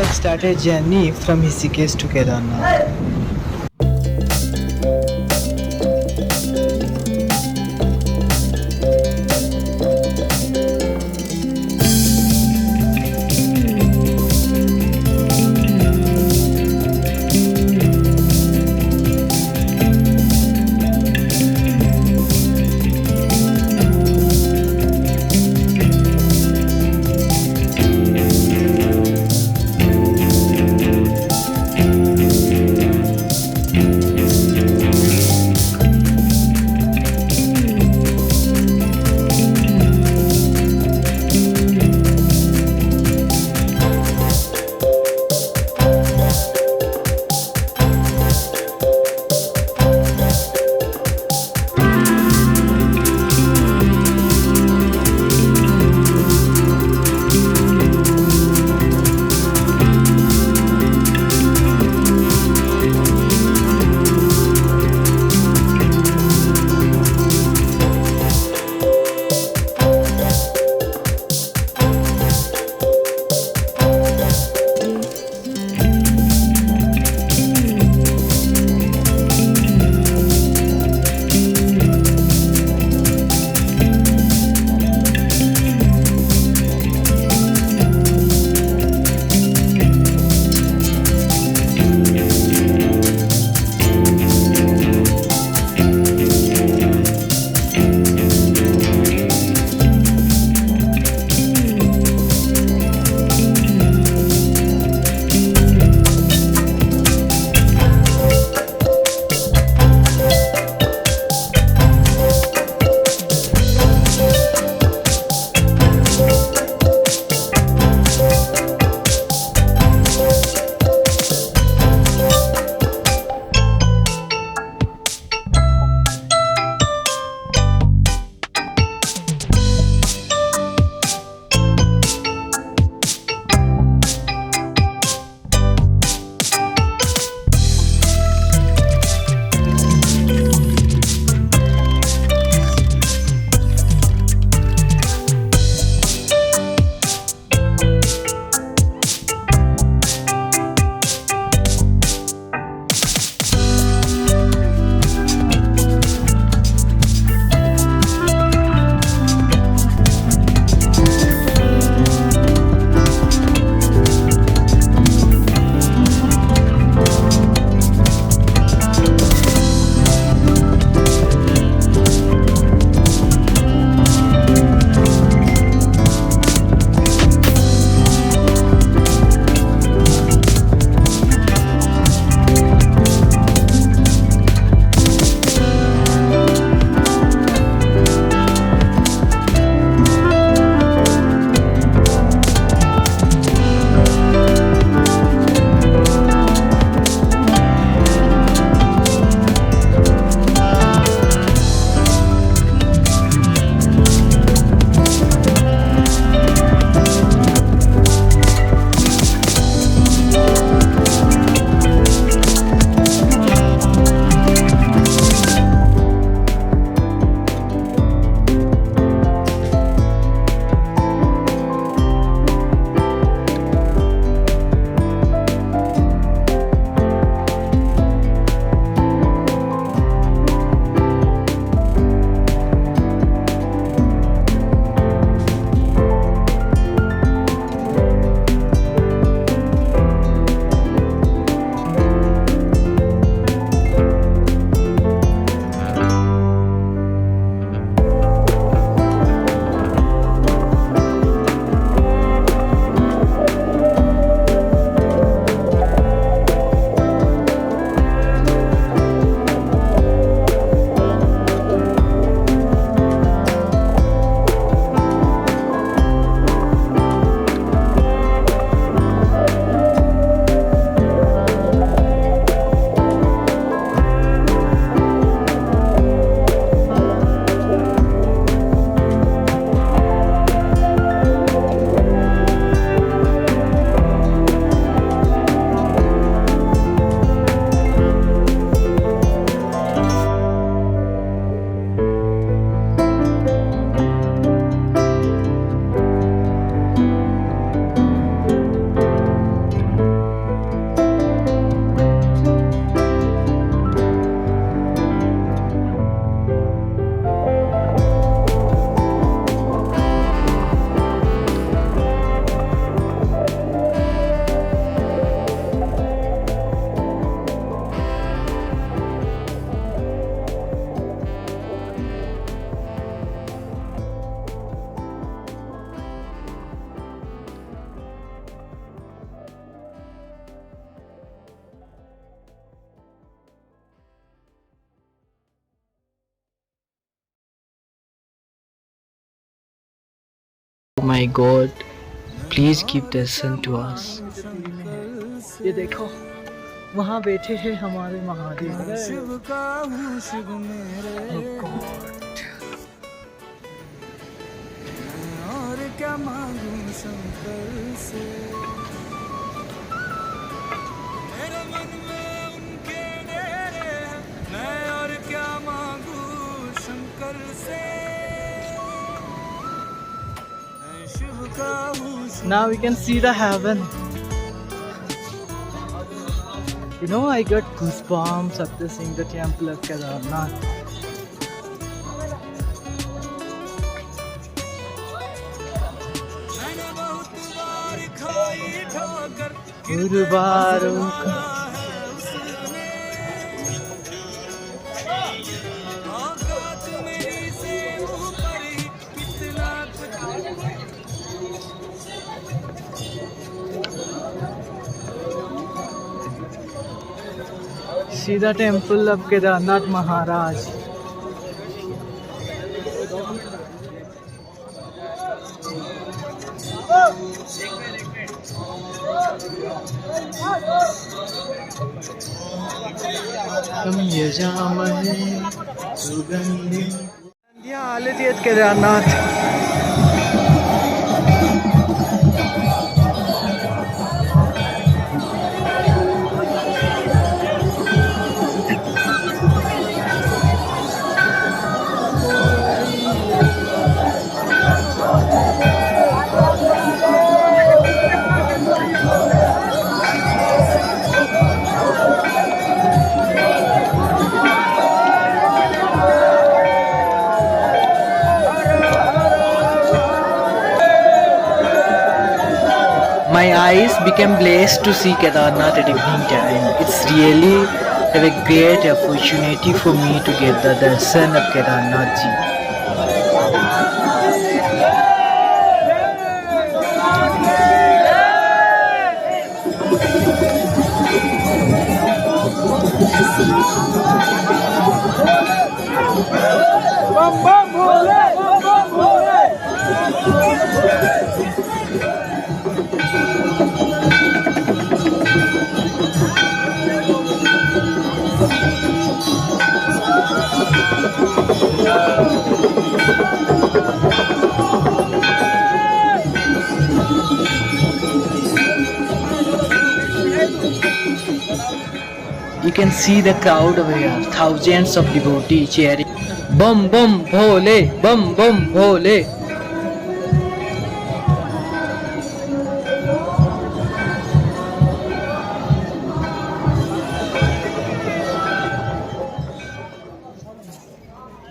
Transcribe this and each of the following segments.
let's start a journey from Rishikesh to Kedarnath. my God, please give darshan to us. ये देखो वहाँ बैठे हैं हमारे महादेव। Oh God. और क्या मांगू शंकर से, मेरे मन में उनके डेरे हैं, मैं और क्या मांगू शंकर से। Now we can see the heaven. You know, I got goosebumps after seeing the temple of Kedarnath. गुरुवारों का See the temple of Kedarnath Maharaj. हम यजामहे सुगंधि आलतीयत Kedarnath. My eyes became blessed to see Kedarnath at evening time. It's really a great opportunity for me to get the darshan of Kedarnath ji. Bam bam bole, bam bam bole. You can see the crowd over here, thousands of devotees cheering. Bum bum bhole, bum bum bhole.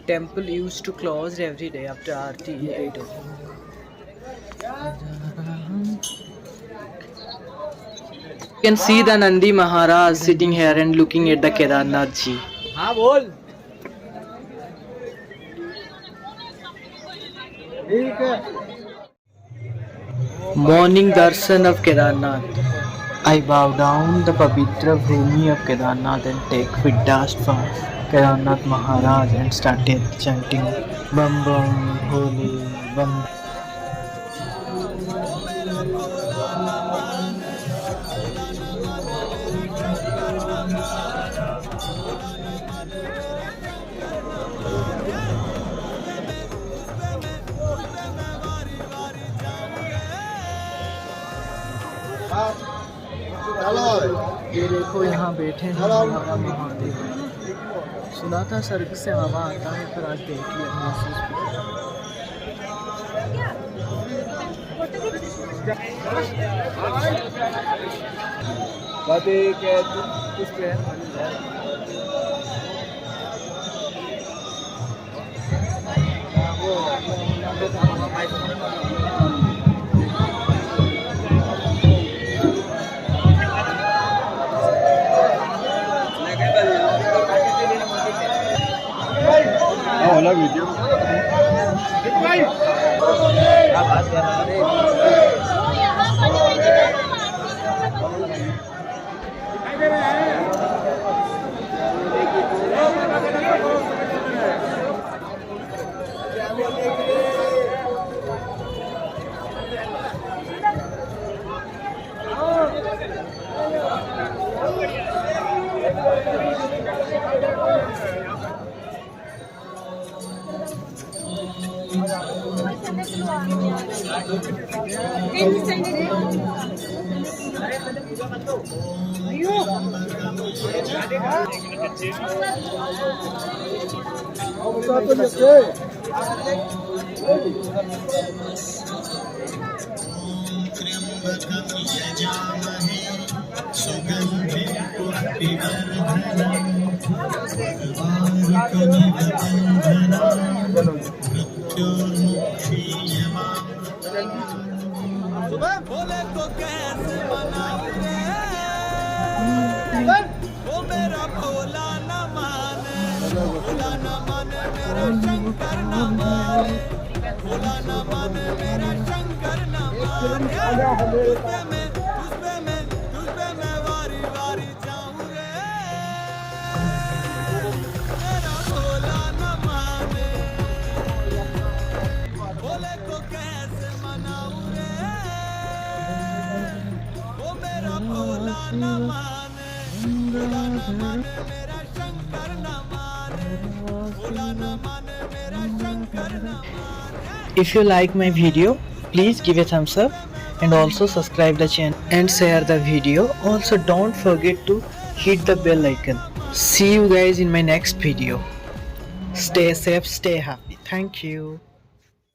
Temple used to close every day after Aarti 8 o'clock. You can see the Nandi Maharaj sitting here and looking at the Kedarnath ji. हाँ बोल। ठीक है। Morning darshan of Kedarnath. I bow down the Pavitra Bhumi of Kedarnath and take fit dust from Kedarnath Maharaj and started chanting Bam Bam Holy Bam. ये देखो यहाँ बैठे हैं हमारा महादेव। सुना था स्वर्ग से हवा आता है, पर आज देख लिया महसूस वाला वीडियो भोले को कैसे मनाऊं रे, वो मेरा भोला न माने, भोला न माने मेरा शंकर न माने, भोला न माने मेरा शंकर न माने। तुझ पे मैं वारी वारी जाऊं रे, मेरा भोला न माने, भोले को कैसे मनाऊं रे, वो मेरा भोला न माने, भोला न माने मेरा शंकर न माने, भोला न माने मेरा शंकर न माने। If you like my video, please give a thumbs up and also subscribe the channel and share the video. Also don't forget to hit the bell icon. See you guys in my next video. Stay safe, stay happy. Thank you.